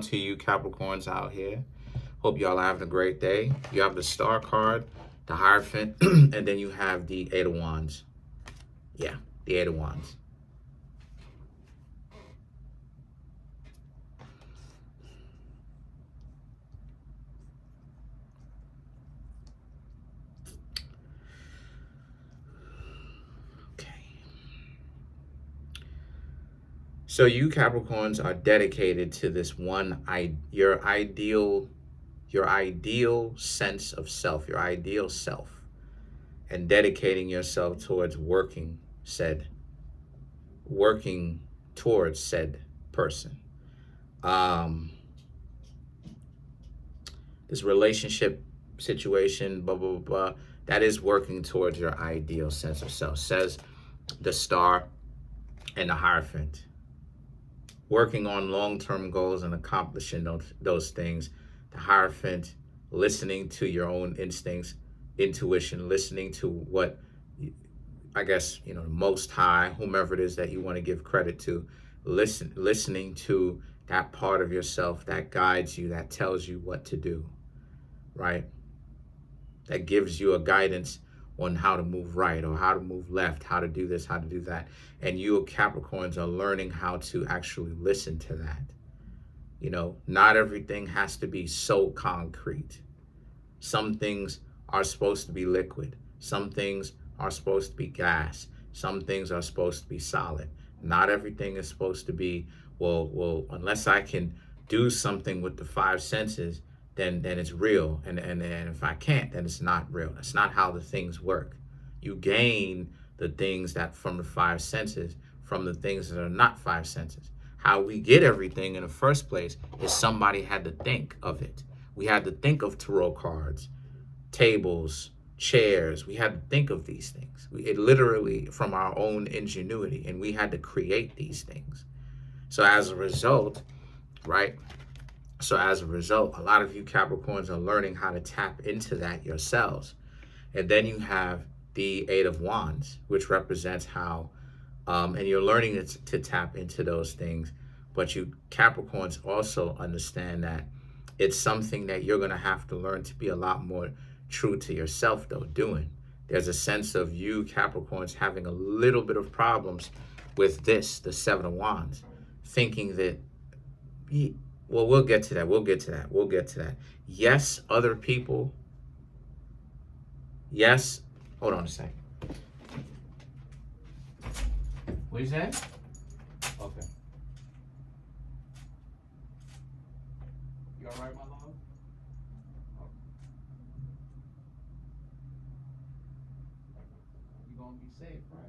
on to you Capricorns out here. Hope y'all are having a great day. You have the Star card, the Hierophant, and then you have the Eight of Wands. Yeah, the Eight of Wands. So you Capricorns are dedicated to this one, your ideal sense of self, your ideal self, and dedicating yourself towards working towards said person. This relationship situation, blah, blah, blah, blah, that is working towards your ideal sense of self, says the Star and the Hierophant. Working on long-term goals and accomplishing those things. The Hierophant, listening to your own instincts, intuition, listening to what, I guess, the Most High, whomever it is that you want to give credit to, listening to that part of yourself that guides you, that tells you what to do, right? That gives you a guidance on how to move right or how to move left, how to do this, how to do that. And you Capricorns are learning how to actually listen to that. Not everything has to be so concrete. Some things are supposed to be liquid. Some things are supposed to be gas. Some things are supposed to be solid. Not everything is supposed to be, well, unless I can do something with the five senses, then it's real. And if I can't, then it's not real. That's not how the things work. You gain the things that from the five senses, from the things that are not five senses. How we get everything in the first place is somebody had to think of it. We had to think of tarot cards, tables, chairs. We had to think of these things. It literally from our own ingenuity, and we had to create these things. So as a result, right? So as a result, a lot of you Capricorns are learning how to tap into that yourselves. And then you have the Eight of Wands, which represents how, and you're learning to tap into those things. But you Capricorns also understand that it's something that you're going to have to learn to be a lot more true to yourself, though, doing. There's a sense of you Capricorns having a little bit of problems with this, the Seven of Wands, thinking that, well, we'll get to that. Yes, other people. Yes. Hold on a second. What you say? Okay. You all right, my love? Okay. You gonna be safe, right?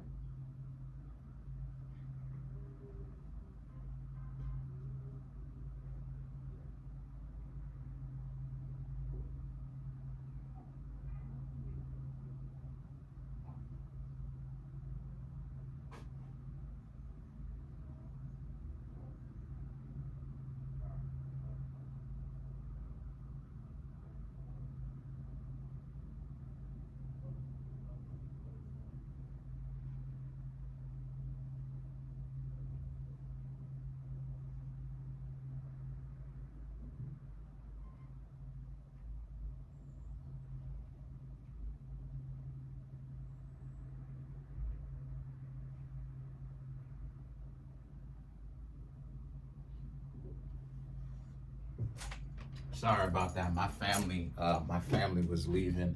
Sorry about that. My family was leaving,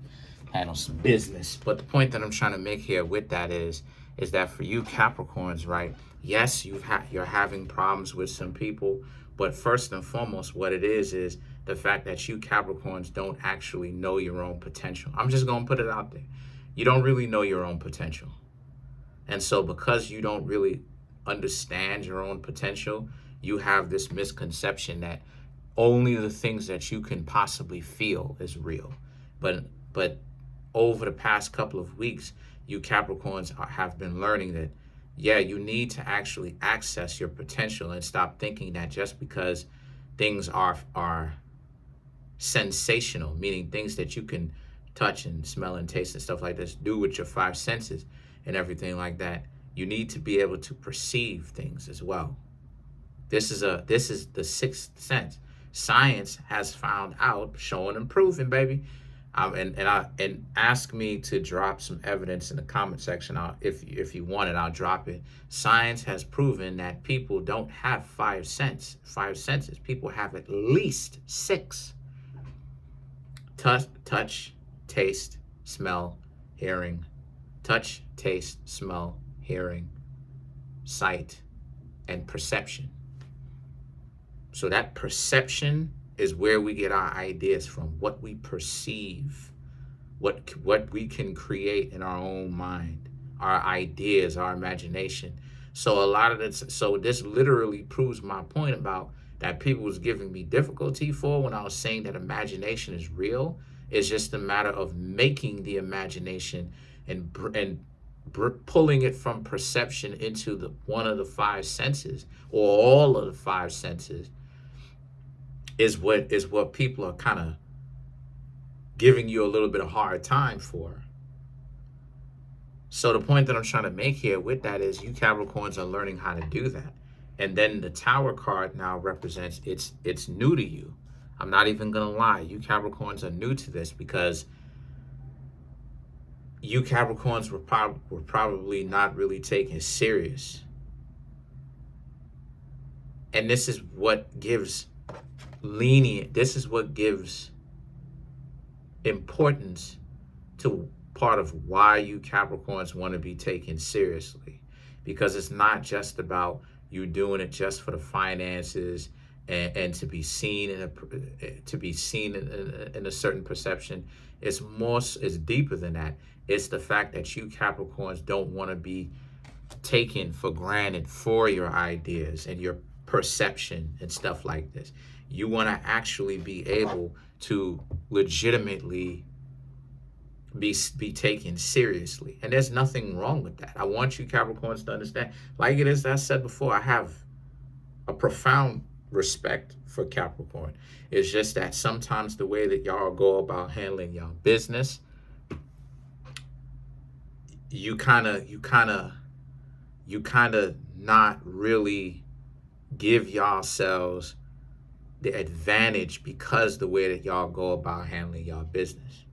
handle some business. But the point that I'm trying to make here with that is that for you Capricorns, right? Yes, you're having problems with some people, but first and foremost, what it is the fact that you Capricorns don't actually know your own potential. I'm just gonna put it out there. You don't really know your own potential, and so because you don't really understand your own potential, you have this misconception that only the things that you can possibly feel is real. But over the past couple of weeks, you Capricorns have been learning that, yeah, you need to actually access your potential and stop thinking that just because things are sensational, meaning things that you can touch and smell and taste and stuff like this, do with your five senses and everything like that, you need to be able to perceive things as well. This is the sixth sense. Science has found out, showing and proving, baby. And ask me to drop some evidence in the comment section. If you want it, I'll drop it. Science has proven that people don't have five senses. People have at least six: touch, taste, smell, hearing. Touch, taste, smell, hearing, sight, and perception. So that perception is where we get our ideas from, what we perceive, what we can create in our own mind, our ideas, our imagination. So a lot of this, so this literally proves my point about that people was giving me difficulty for when I was saying that imagination is real. It's just a matter of making the imagination and pulling it from perception into one of the five senses, or all of the five senses, is what people are kind of giving you a little bit of hard time for. So the point that I'm trying to make here with that is you Capricorns are learning how to do that. And then the Tower card now represents it's new to you. I'm not even gonna lie, you Capricorns are new to this, because you Capricorns were probably not really taken serious. And this is what gives this is what gives importance to part of why you Capricorns want to be taken seriously, because it's not just about you doing it just for the finances and to be seen in a certain perception. It's deeper than that. It's the fact that you Capricorns don't want to be taken for granted for your ideas and your perception and stuff like this. You want to actually be able to legitimately be taken seriously. And there's nothing wrong with that. I want you Capricorns to understand, like it is, I said before, I have a profound respect for Capricorn. It's just that sometimes the way that y'all go about handling y'all business, you kind of not really give yourselves the advantage because the way that y'all go about handling y'all business.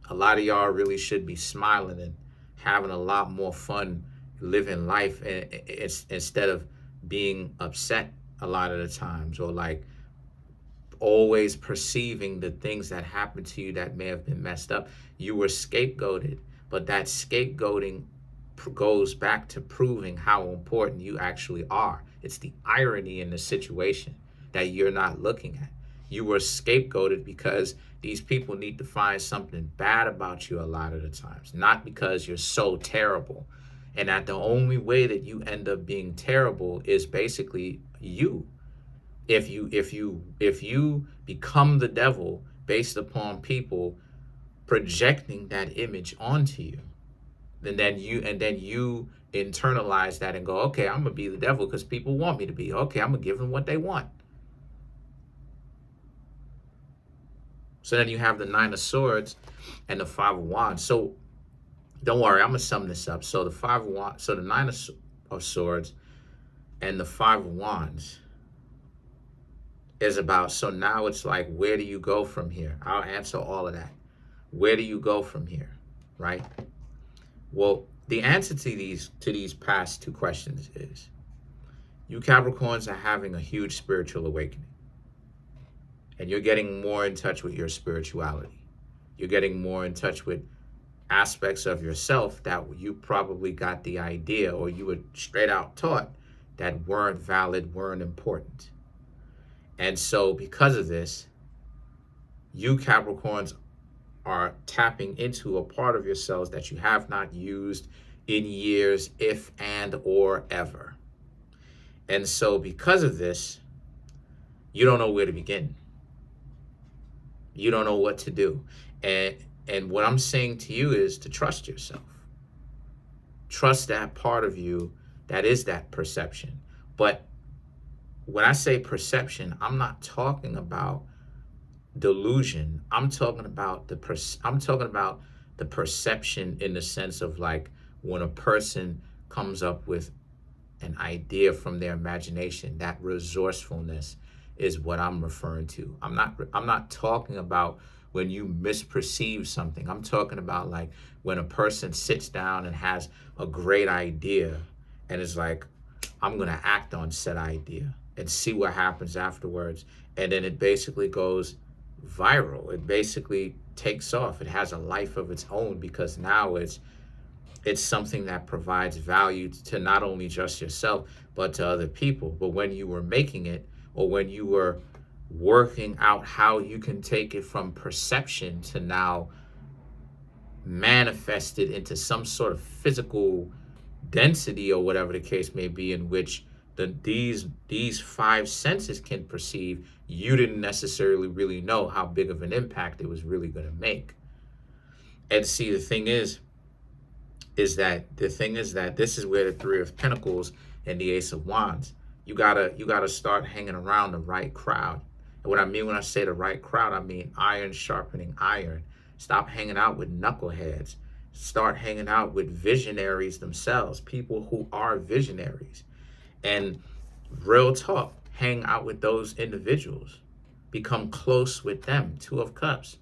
A lot of y'all really should be smiling and having a lot more fun living life, instead of being upset a lot of the times, or like always perceiving the things that happened to you that may have been messed up. You were scapegoated, but that scapegoating goes back to proving how important you actually are. It's the irony in the situation that you're not looking at. You were scapegoated because these people need to find something bad about you a lot of the times, not because you're so terrible. And that the only way that you end up being terrible is basically you. If you become the devil based upon people projecting that image onto you, then you internalize that and go, okay, I'm gonna be the devil because people want me to be. Okay, I'm gonna give them what they want. So then you have the Nine of Swords and the Five of Wands. So don't worry, I'm gonna sum this up. So the Five of Wands, so the Nine of Swords and the Five of Wands is about, so now it's like, where do you go from here? I'll answer all of that. Where do you go from here, right? Well, the answer to these past two questions is, you Capricorns are having a huge spiritual awakening. And you're getting more in touch with your spirituality. You're getting more in touch with aspects of yourself that you probably got the idea, or you were straight out taught, that weren't valid, weren't important. And so because of this, you Capricorns are tapping into a part of yourselves that you have not used in years, if and or ever. And so because of this, you don't know where to begin. You don't know what to do. And what I'm saying to you is to trust yourself. Trust that part of you that is that perception. But when I say perception, I'm not talking about delusion. I'm talking about the perception in the sense of, like, when a person comes up with an idea from their imagination, that resourcefulness is what I'm referring to. I'm not talking about when you misperceive something. I'm talking about like when a person sits down and has a great idea and is like, I'm going to act on said idea and see what happens afterwards. And then it basically goes viral. It basically takes off. It has a life of its own because now it's something that provides value to not only just yourself, but to other people. But when you were making it, or when you were working out how you can take it from perception to now manifest it into some sort of physical density or whatever the case may be, in which these five senses can perceive, you didn't necessarily really know how big of an impact it was really going to make. And see, the thing is that this is where the Three of Pentacles and the Ace of Wands, you gotta start hanging around the right crowd. And what I mean when I say the right crowd, I mean iron sharpening iron. Stop hanging out with knuckleheads. Start hanging out with visionaries themselves, people who are visionaries. And real talk, hang out with those individuals. Become close with them. Two of Cups.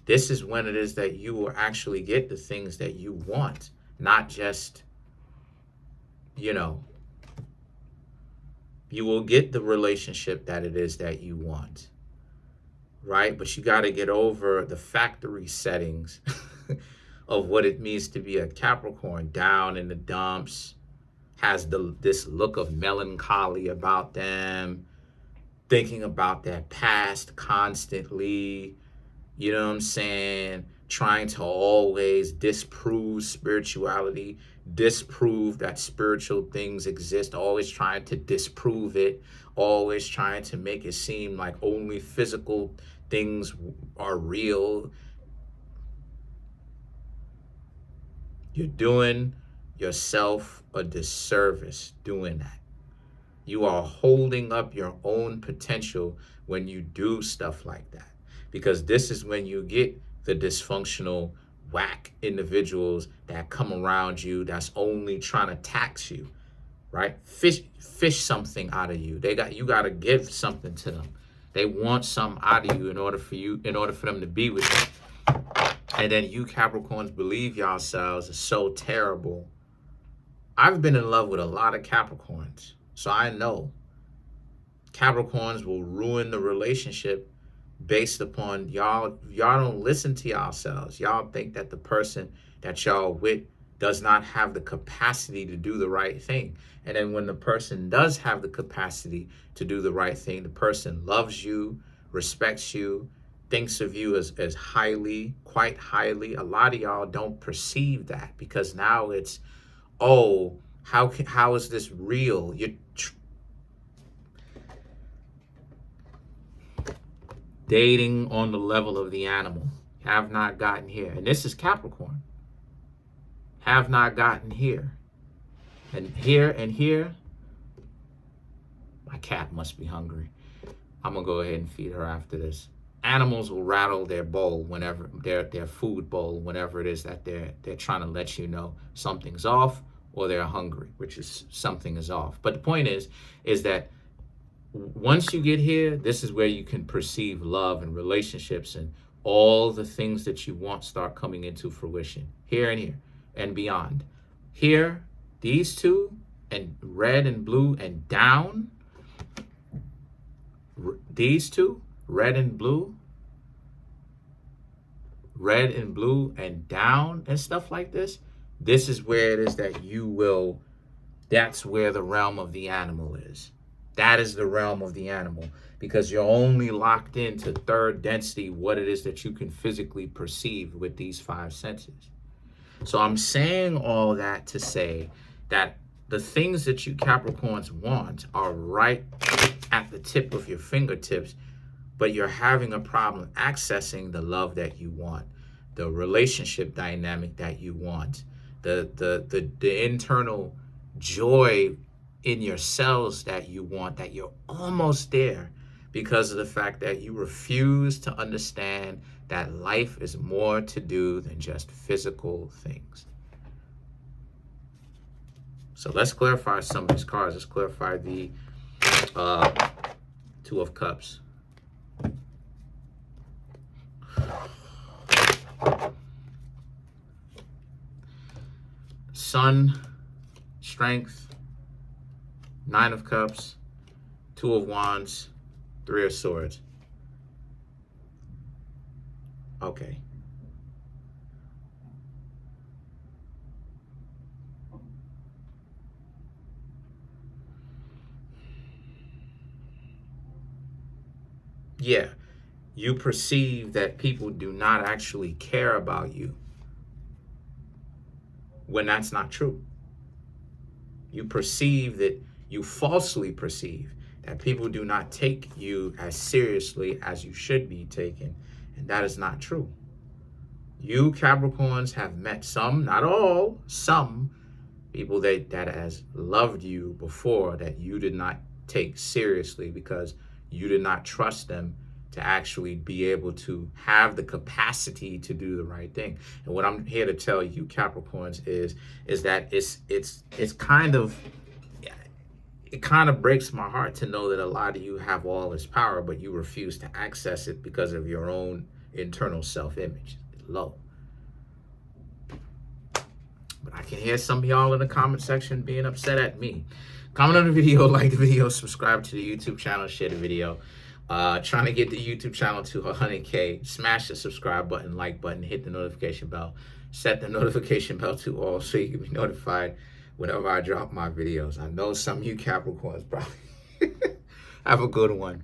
This is when it is that you will actually get the things that you want, not just, you will get the relationship that it is that you want, right? But you got to get over the factory settings of what it means to be a Capricorn, down in the dumps, has this look of melancholy about them, thinking about their past constantly, you know what I'm saying? Trying to always disprove spirituality, disprove that spiritual things exist, always trying to disprove it, always trying to make it seem like only physical things are real. You're doing yourself a disservice doing that. You are holding up your own potential when you do stuff like that. Because this is when you get the dysfunctional, whack individuals that come around you that's only trying to tax you, right? Fish something out of you. You got to give something to them. They want something out of you in order for them to be with you. And then you Capricorns believe yourselves are so terrible. I've been in love with a lot of Capricorns, so I know Capricorns will ruin the relationship based upon y'all don't listen to yourselves. Y'all think that the person that y'all with does not have the capacity to do the right thing. And then when the person does have the capacity to do the right thing, the person loves you, respects you, thinks of you as highly, quite highly. A lot of y'all don't perceive that because now it's, oh, how is this real? You're dating on the level of the animal. Have not gotten here. And this is Capricorn. Have not gotten here. And here, my cat must be hungry. I'm going to go ahead and feed her after this. Animals will rattle their bowl whenever, their food bowl, whenever it is that they're trying to let you know something's off or they're hungry, which is something is off. But the point is that once you get here, this is where you can perceive love and relationships and all the things that you want start coming into fruition. Here and beyond. Here, these two, and red and blue and down. These two, red and blue and down and stuff like this. This is where it is that that's where the realm of the animal is. That is the realm of the animal, because you're only locked into third density, what it is that you can physically perceive with these five senses. So I'm saying all that to say that the things that you Capricorns want are right at the tip of your fingertips, but you're having a problem accessing the love that you want, the relationship dynamic that you want, the internal joy in yourselves that you want, that you're almost there, because of the fact that you refuse to understand that life is more to do than just physical things. So let's clarify some of these cards. Let's clarify the Two of Cups. Sun, Strength, Nine of Cups, Two of Wands, Three of Swords. Okay. Yeah, you perceive that people do not actually care about you when that's not true. You perceive that, you falsely perceive that people do not take you as seriously as you should be taken, and that is not true. You Capricorns have met some, not all, some people that has loved you before that you did not take seriously because you did not trust them to actually be able to have the capacity to do the right thing. And what I'm here to tell you Capricorns is that it's kind of, it kind of breaks my heart to know that a lot of you have all this power, but you refuse to access it because of your own internal self-image. It's low. But I can hear some of y'all in the comment section being upset at me. Comment on the video, like the video, subscribe to the YouTube channel, share the video. Trying to get the YouTube channel to 100K. Smash the subscribe button, like button, hit the notification bell. Set the notification bell to all so you can be notified whenever I drop my videos. I know some of you Capricorns probably have a good one.